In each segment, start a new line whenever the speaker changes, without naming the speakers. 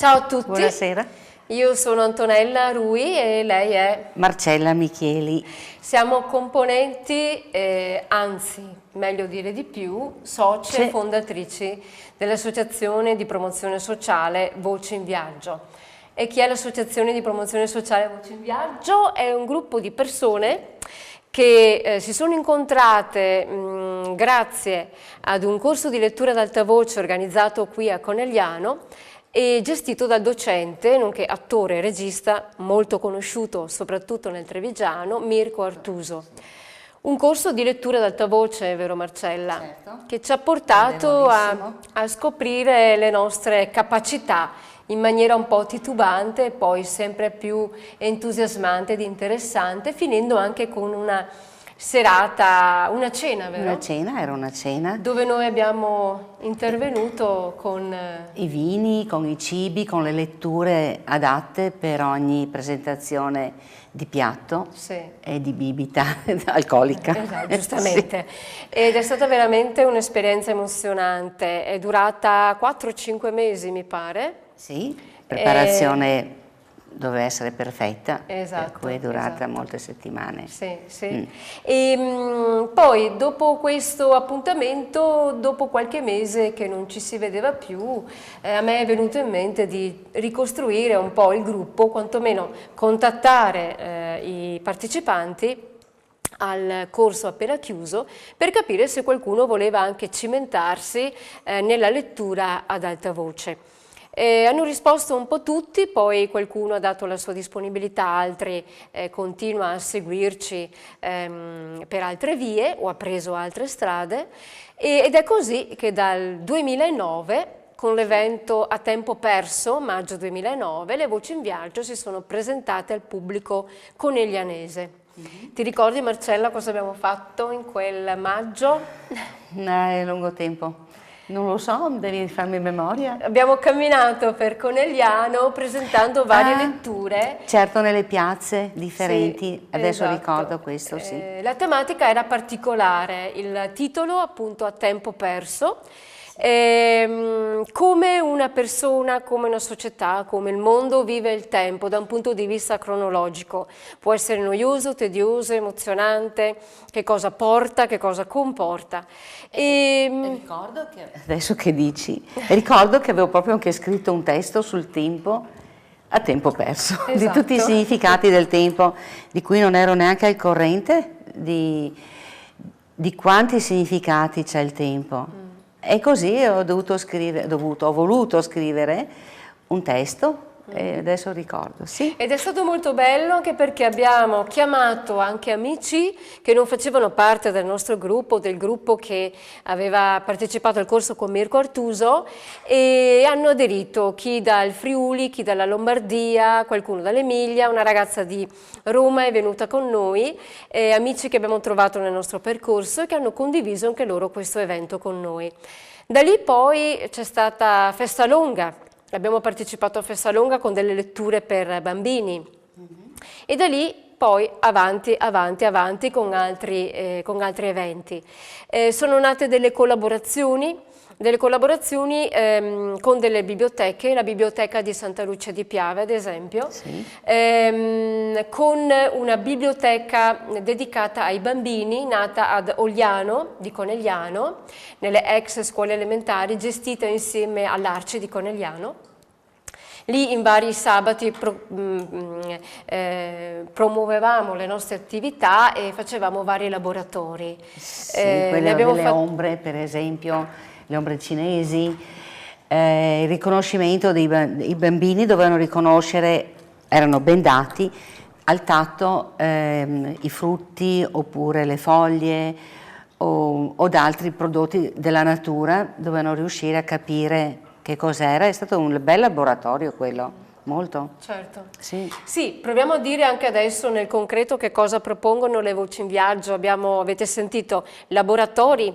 Ciao a tutti.
Buonasera.
Io sono Antonella Rui e lei è
Marcella Micheli.
Siamo componenti, anzi, meglio dire di più, socie e fondatrici dell'Associazione di Promozione Sociale Voce in Viaggio. E chi è l'Associazione di Promozione Sociale Voce in Viaggio? È un gruppo di persone che si sono incontrate grazie ad un corso di lettura ad alta voce organizzato qui a Conegliano e gestito dal docente, nonché attore e regista molto conosciuto soprattutto nel trevigiano, Mirko Artuso. Un corso di lettura ad alta voce, vero Marcella?
Certo.
Che ci ha portato a scoprire le nostre capacità in maniera un po' titubante e poi sempre più entusiasmante ed interessante, finendo anche con una serata, una cena, vero?
Una cena, era una cena.
Dove noi abbiamo intervenuto con
i vini, con i cibi, con le letture adatte per ogni presentazione di piatto e di bibita alcolica.
Esatto, giustamente. Sì. Ed è stata veramente un'esperienza emozionante, è durata 4-5 mesi mi pare.
Sì, preparazione doveva essere perfetta,
esatto,
per cui è durata molte settimane.
Sì, sì. E poi dopo questo appuntamento, dopo qualche mese che non ci si vedeva più, a me è venuto in mente di ricostruire un po' il gruppo, quantomeno contattare i partecipanti al corso appena chiuso per capire se qualcuno voleva anche cimentarsi nella lettura ad alta voce. Hanno risposto un po' tutti, poi qualcuno ha dato la sua disponibilità, altri continua a seguirci per altre vie o ha preso altre strade ed è così che dal 2009, con l'evento A Tempo Perso, maggio 2009, le Voci in Viaggio si sono presentate al pubblico coneglianese. Ti ricordi Marcella cosa abbiamo fatto in quel maggio?
È lungo tempo. Non lo so, devi farmi memoria.
Abbiamo camminato per Conegliano presentando varie letture.
Certo, nelle piazze differenti,
sì,
adesso
esatto.
Ricordo questo, sì.
La tematica era particolare, il titolo appunto A Tempo Perso. Come una persona, come una società, come il mondo vive il tempo da un punto di vista cronologico. Può essere noioso, tedioso, emozionante, che cosa porta, che cosa comporta.
Ricordo che, adesso che dici, ricordo che avevo proprio anche scritto un testo sul tempo a tempo perso,
esatto.
Di tutti i significati del tempo, di cui non ero neanche al corrente, di quanti significati c'è il tempo. E così ho voluto scrivere un testo e adesso ricordo, sì.
Ed è stato molto bello anche perché abbiamo chiamato anche amici che non facevano parte del nostro gruppo, del gruppo che aveva partecipato al corso con Mirko Artuso e hanno aderito chi dal Friuli, chi dalla Lombardia, qualcuno dall'Emilia, una ragazza di Roma è venuta con noi, amici che abbiamo trovato nel nostro percorso e che hanno condiviso anche loro questo evento con noi. Da lì poi c'è stata Festa Longa. Abbiamo partecipato a Festa Longa con delle letture per bambini e da lì poi avanti con altri eventi. Sono nate delle collaborazioni con delle biblioteche, la biblioteca di Santa Lucia di Piave ad esempio, con una biblioteca dedicata ai bambini nata ad Ogliano di Conegliano, nelle ex scuole elementari gestita insieme all'Arci di Conegliano. Lì in vari sabati promuovevamo le nostre attività e facevamo vari laboratori.
Sì, quelle delle ombre per esempio, le ombre cinesi, il riconoscimento i bambini dovevano riconoscere, erano bendati al tatto i frutti oppure le foglie o altri prodotti della natura, dovevano riuscire a capire che cos'era. È stato un bel laboratorio quello. Molto.
Certo.
Sì,
proviamo a dire anche adesso nel concreto che cosa propongono le Voci in Viaggio. Avete sentito laboratori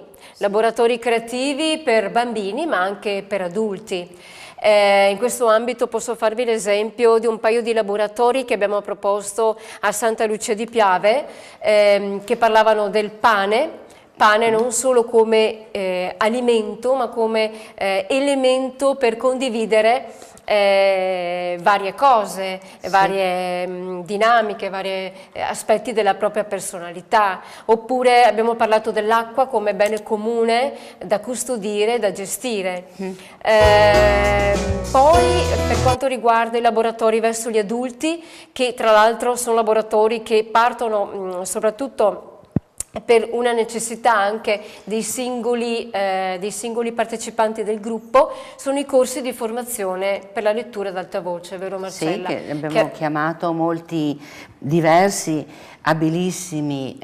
creativi per bambini ma anche per adulti. In questo ambito posso farvi l'esempio di un paio di laboratori che abbiamo proposto a Santa Lucia di Piave che parlavano del pane non solo come alimento ma come elemento per condividere varie cose, varie dinamiche, vari aspetti della propria personalità. Oppure abbiamo parlato dell'acqua come bene comune da custodire, da gestire. Poi per quanto riguarda i laboratori verso gli adulti, che tra l'altro sono laboratori che partono soprattutto per una necessità anche dei singoli partecipanti del gruppo, sono i corsi di formazione per la lettura ad alta voce, vero Marcella?
Sì, che abbiamo chiamato molti diversi, abilissimi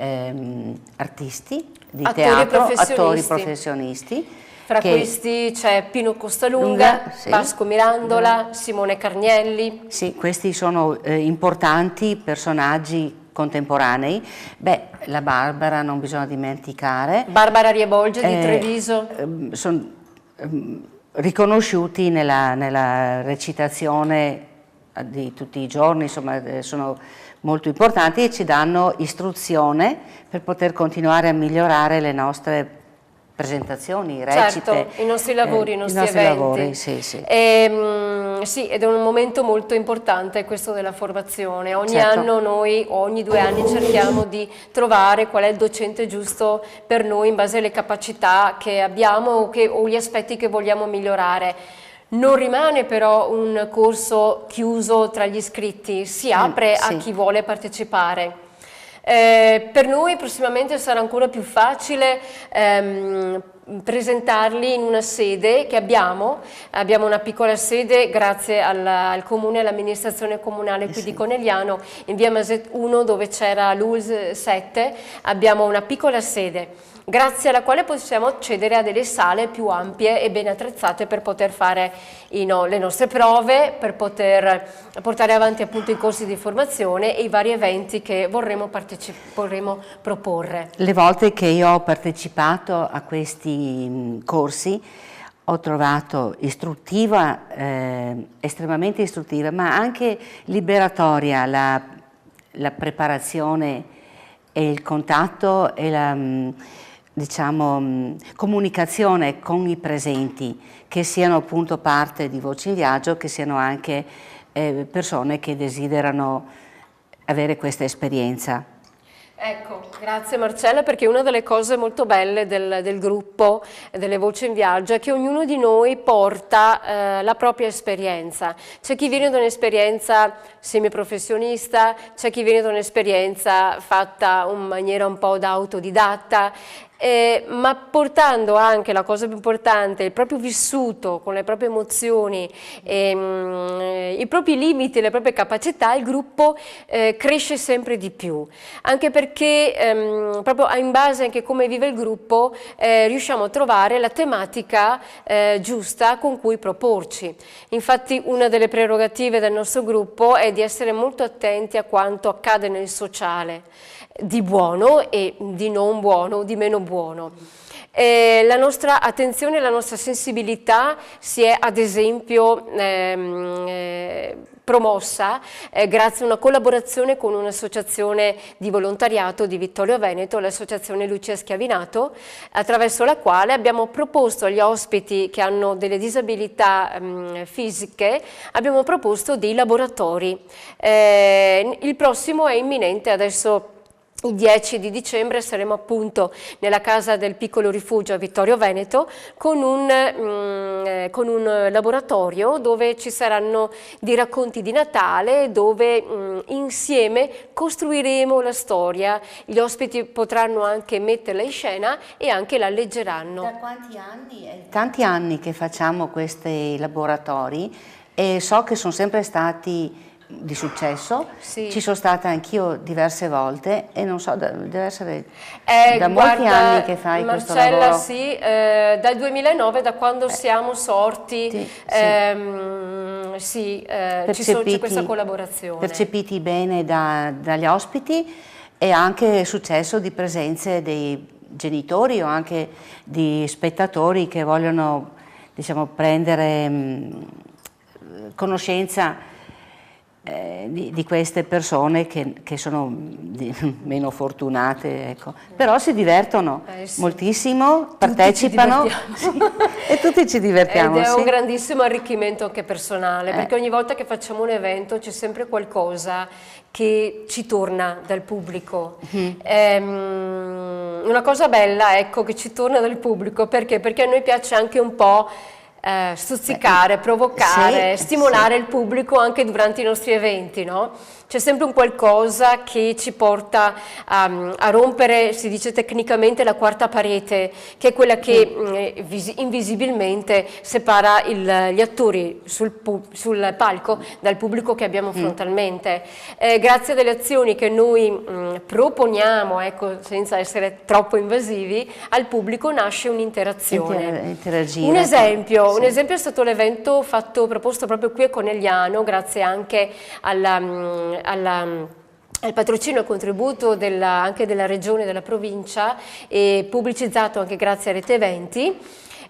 artisti di teatro, attori professionisti.
Fra questi c'è Pino Costalunga, sì, Vasco Mirandola, Simone Carnielli.
Sì, questi sono importanti personaggi contemporanei. Beh, la Barbara non bisogna dimenticare.
Barbara Riebolge di Treviso.
Sono riconosciuti nella recitazione di tutti i giorni, insomma sono molto importanti e ci danno istruzione per poter continuare a migliorare le nostre presentazioni, recite.
Certo, i nostri lavori, i nostri eventi.
Lavori, sì, sì.
Sì, ed è un momento molto importante questo della formazione. Ogni anno noi, ogni 2 anni, cerchiamo di trovare qual è il docente giusto per noi in base alle capacità che abbiamo o gli aspetti che vogliamo migliorare. Non rimane però un corso chiuso tra gli iscritti, si apre a chi vuole partecipare. Per noi prossimamente sarà ancora più facile presentarli in una sede che abbiamo una piccola sede grazie al comune e all'amministrazione comunale qui di Conegliano, in via Maset 1 dove c'era l'ULS 7, abbiamo una piccola sede grazie alla quale possiamo accedere a delle sale più ampie e ben attrezzate per poter fare le nostre prove, per poter portare avanti appunto i corsi di formazione e i vari eventi che vorremmo proporre.
Le volte che io ho partecipato a questi corsi ho trovato istruttiva, estremamente istruttiva, ma anche liberatoria la preparazione e il contatto e la comunicazione con i presenti, che siano appunto parte di Voci in Viaggio, che siano anche persone che desiderano avere questa esperienza.
Ecco, grazie Marcella, perché una delle cose molto belle del gruppo delle Voci in Viaggio è che ognuno di noi porta la propria esperienza. C'è chi viene da un'esperienza semiprofessionista, c'è chi viene da un'esperienza fatta in maniera un po' da autodidatta, ma portando anche la cosa più importante, il proprio vissuto con le proprie emozioni, i propri limiti, le proprie capacità, il gruppo cresce sempre di più, anche perché proprio in base anche a come vive il gruppo riusciamo a trovare la tematica giusta con cui proporci. Infatti una delle prerogative del nostro gruppo è di essere molto attenti a quanto accade nel sociale, di buono e di non buono, di meno buono. La nostra attenzione, la nostra sensibilità si è ad esempio promossa grazie a una collaborazione con un'associazione di volontariato di Vittorio Veneto, l'associazione Lucia Schiavinato, attraverso la quale abbiamo proposto agli ospiti che hanno delle disabilità fisiche, abbiamo proposto dei laboratori. Il prossimo è imminente, adesso il 10 di dicembre saremo appunto nella casa del piccolo rifugio a Vittorio Veneto con un laboratorio dove ci saranno dei racconti di Natale, dove insieme costruiremo la storia. Gli ospiti potranno anche metterla in scena e anche la leggeranno.
Da quanti anni? Tanti anni che facciamo questi laboratori e so che sono sempre stati di successo, ci sono stata anch'io diverse volte e non so, deve essere da molti anni che fai questo lavoro.
Marcella, sì, dal 2009, da quando siamo sorti, c'è questa collaborazione.
Percepiti bene dagli ospiti e anche successo di presenze dei genitori o anche di spettatori che vogliono, diciamo, prendere conoscenza di queste persone che sono meno fortunate, ecco. Però si divertono
sì.
moltissimo, partecipano
Sì,
e tutti ci divertiamo.
Ed è
sì.
un grandissimo arricchimento anche personale, perché ogni volta che facciamo un evento c'è sempre qualcosa che ci torna dal pubblico. Una cosa bella, ecco, che ci torna dal pubblico, perché? Perché a noi piace anche un po' stuzzicare, provocare,
sì,
stimolare il pubblico anche durante i nostri eventi, no? C'è sempre un qualcosa che ci porta a rompere, si dice tecnicamente, la quarta parete, che è quella che invisibilmente separa gli attori sul palco dal pubblico che abbiamo frontalmente. Grazie alle azioni che noi proponiamo, ecco, senza essere troppo invasivi, al pubblico nasce un'interazione.
Interagire.
Un esempio è stato l'evento proposto proprio qui a Conegliano, grazie anche al patrocinio e contributo anche della regione e della provincia, e pubblicizzato anche grazie a Rete Eventi.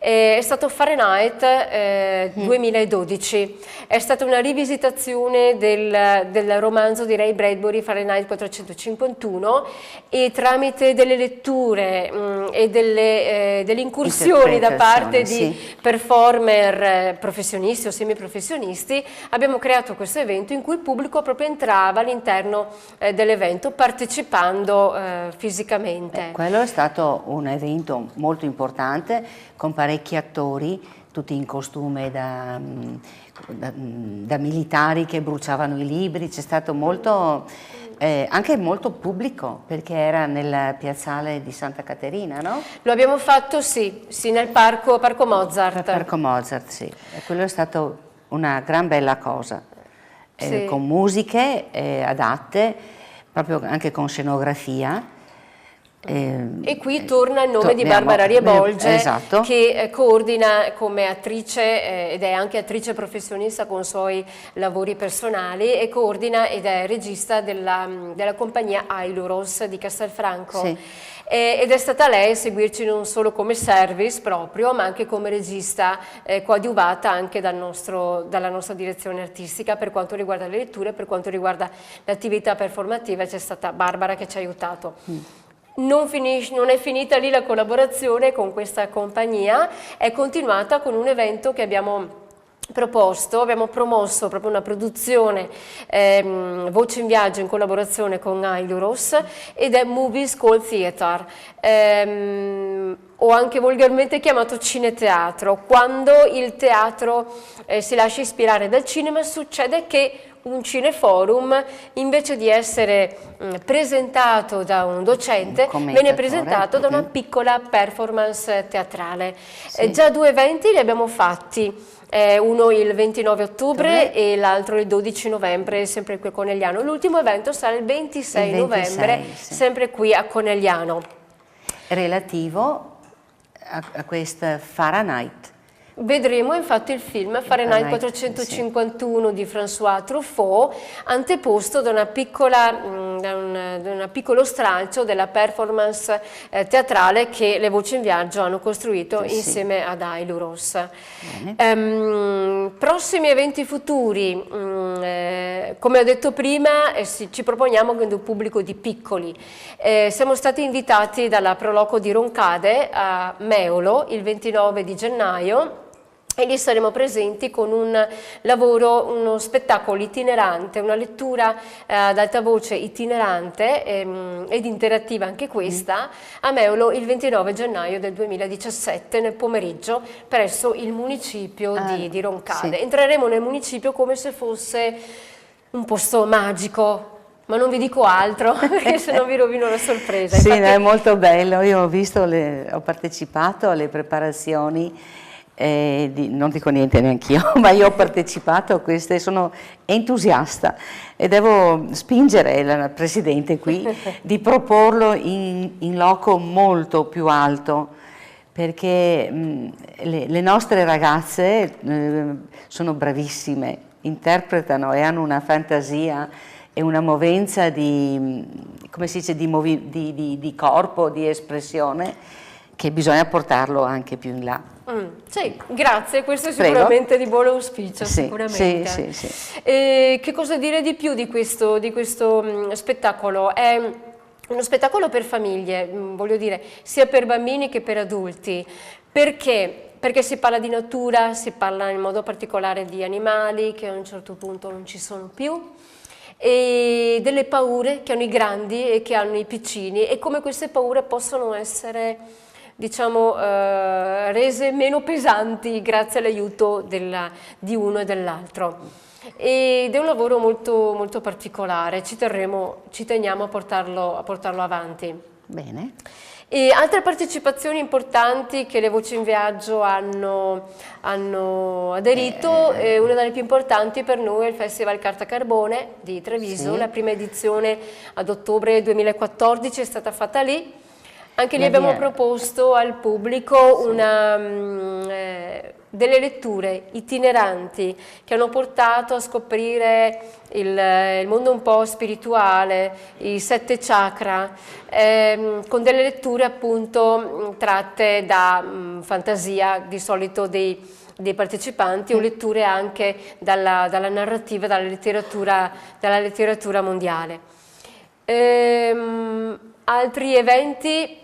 È stato Fahrenheit 2012, è stata una rivisitazione del romanzo di Ray Bradbury Fahrenheit 451, e tramite delle letture e delle incursioni da parte di performer professionisti o semiprofessionisti abbiamo creato questo evento in cui il pubblico proprio entrava all'interno dell'evento partecipando fisicamente.
Quello è stato un evento molto importante, con parecchi attori, tutti in costume da militari che bruciavano i libri. C'è stato molto, anche molto pubblico, perché era nel piazzale di Santa Caterina, no?
Lo abbiamo fatto, sì, nel Parco Mozart.
Parco Mozart, sì. E quello è stato una gran bella cosa,
Sì.
Con musiche adatte, proprio anche con scenografia.
E qui torna il nome di Barbara Riebolge,
esatto,
che coordina come attrice ed è anche attrice professionista con i suoi lavori personali, e coordina ed è regista della compagnia Ailuros di Castelfranco.
Sì.
Ed è stata lei a seguirci non solo come service proprio, ma anche come regista coadiuvata anche dalla nostra direzione artistica per quanto riguarda le letture, per quanto riguarda l'attività performativa. C'è stata Barbara che ci ha aiutato. Non è finita lì la collaborazione con questa compagnia, è continuata con un evento che abbiamo promosso proprio una produzione Voce in Viaggio in collaborazione con Ailuros, ed è Movie School Theatre, o anche volgarmente chiamato cineteatro. Quando il teatro si lascia ispirare dal cinema, succede che un cineforum, invece di essere presentato da un docente, viene presentato da una piccola performance teatrale. Già 2 eventi li abbiamo fatti, uno il 29 ottobre e l'altro il 12 novembre, sempre qui a Conegliano. L'ultimo evento sarà il 26 novembre, sempre qui a Conegliano.
Relativo a questa Fahrenheit.
Vedremo infatti il film Fahrenheit 451 di François Truffaut, anteposto da un piccolo stralcio della performance teatrale che le Voci in Viaggio hanno costruito insieme ad Ailuros. Prossimi eventi futuri, come ho detto prima, ci proponiamo che un pubblico di piccoli. Siamo stati invitati dalla Proloco di Roncade a Meolo il 29 di gennaio, e lì saremo presenti con uno spettacolo itinerante, una lettura ad alta voce itinerante ed interattiva anche questa, a Meolo il 29 gennaio del 2017 nel pomeriggio presso il municipio di Roncade.
Sì.
Entreremo nel municipio come se fosse un posto magico, ma non vi dico altro perché se no vi rovino la sorpresa.
Sì,
Infatti,
è molto bello, io ho partecipato alle preparazioni. Non dico niente neanch'io, ma io ho partecipato a queste, sono entusiasta e devo spingere il presidente qui di proporlo in loco molto più alto, perché le nostre ragazze sono bravissime, interpretano e hanno una fantasia e una movenza come si dice, di corpo, di espressione, che bisogna portarlo anche più in là.
Sì, grazie, questo è sicuramente di buon auspicio,
Sì,
sicuramente.
sì.
Che cosa dire di più di questo spettacolo? È uno spettacolo per famiglie, voglio dire, sia per bambini che per adulti. Perché? Perché si parla di natura, si parla in modo particolare di animali che a un certo punto non ci sono più, e delle paure che hanno i grandi e che hanno i piccini, e come queste paure possono essere, diciamo, rese meno pesanti grazie all'aiuto di uno e dell'altro. Ed è un lavoro molto, molto particolare, ci teniamo a portarlo avanti.
Bene.
E altre partecipazioni importanti che le Voci in Viaggio hanno aderito, una delle più importanti per noi è il Festival Carta Carbone di Treviso, la prima edizione ad ottobre 2014 è stata fatta lì. Anche lì abbiamo proposto al pubblico delle letture itineranti che hanno portato a scoprire il mondo un po' spirituale, i 7 chakra, con delle letture appunto tratte da fantasia di solito dei partecipanti, o letture anche dalla narrativa, dalla letteratura mondiale. Altri eventi?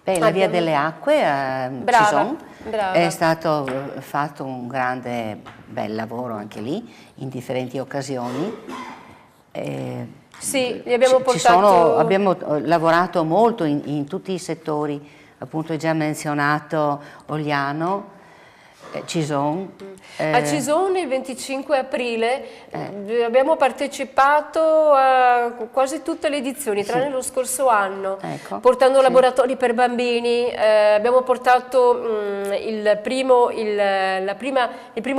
La Via delle Acque a Cison è stato fatto un grande bel lavoro anche lì, in differenti occasioni.
Sì, li abbiamo portato...
abbiamo lavorato molto in tutti i settori, appunto hai già menzionato Ogliano, Cison.
A Cison il 25 aprile abbiamo partecipato a quasi tutte le edizioni, tranne lo scorso anno, portando laboratori per bambini. Abbiamo portato il primo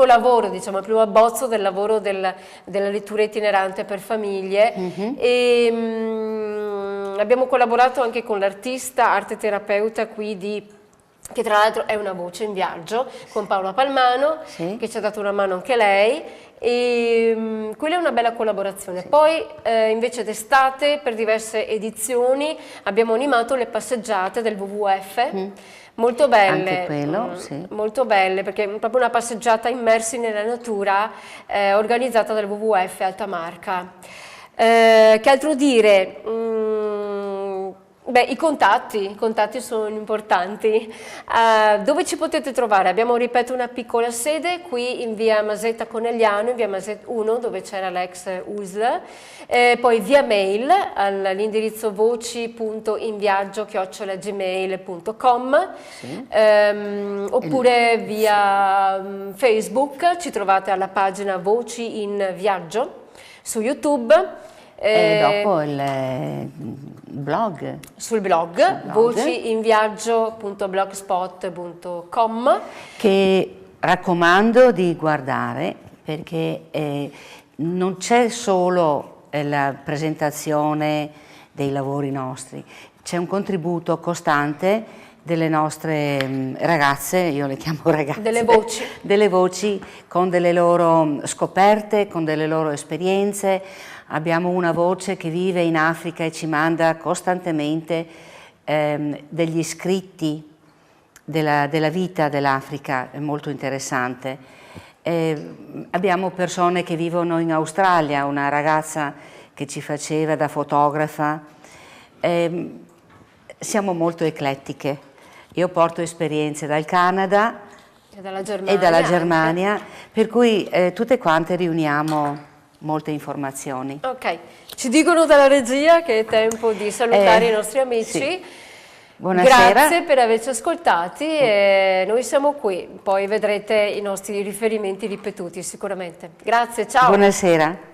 lavoro, diciamo, il primo abbozzo del lavoro della lettura itinerante per famiglie, e abbiamo collaborato anche con l'artista, arte terapeuta qui che tra l'altro è una voce in viaggio, con Paola Palmano, che ci ha dato una mano anche lei, e quella è una bella collaborazione. Poi invece d'estate, per diverse edizioni, abbiamo animato le passeggiate del WWF, molto belle,
anche quello,
molto belle, perché è proprio una passeggiata immersi nella natura, organizzata dal WWF Alta Marca. Che altro dire? Beh, i contatti sono importanti. Dove ci potete trovare? Abbiamo, ripeto, una piccola sede qui in via Masetta Conegliano, in via Masetta 1, dove c'era l'ex USL, poi via mail all'indirizzo voci.inviaggio@gmail.com, oppure via Facebook, ci trovate alla pagina Voci in Viaggio su YouTube.
E dopo il blog.
Sul blog. vociinviaggio.blogspot.com,
che raccomando di guardare, perché non c'è solo la presentazione dei lavori nostri, c'è un contributo costante delle nostre ragazze, io le chiamo ragazze, delle voci con delle loro scoperte, con delle loro esperienze. Abbiamo una voce che vive in Africa e ci manda costantemente degli scritti della vita dell'Africa, è molto interessante. Abbiamo persone che vivono in Australia, una ragazza che ci faceva da fotografa. Siamo molto eclettiche. Io porto esperienze dal Canada e dalla Germania, per cui tutte quante riuniamo molte informazioni.
Ok, ci dicono dalla regia che è tempo di salutare i nostri amici.
Buonasera.
Grazie per averci ascoltati, e noi siamo qui, poi vedrete i nostri riferimenti ripetuti sicuramente. Grazie, ciao.
Buonasera.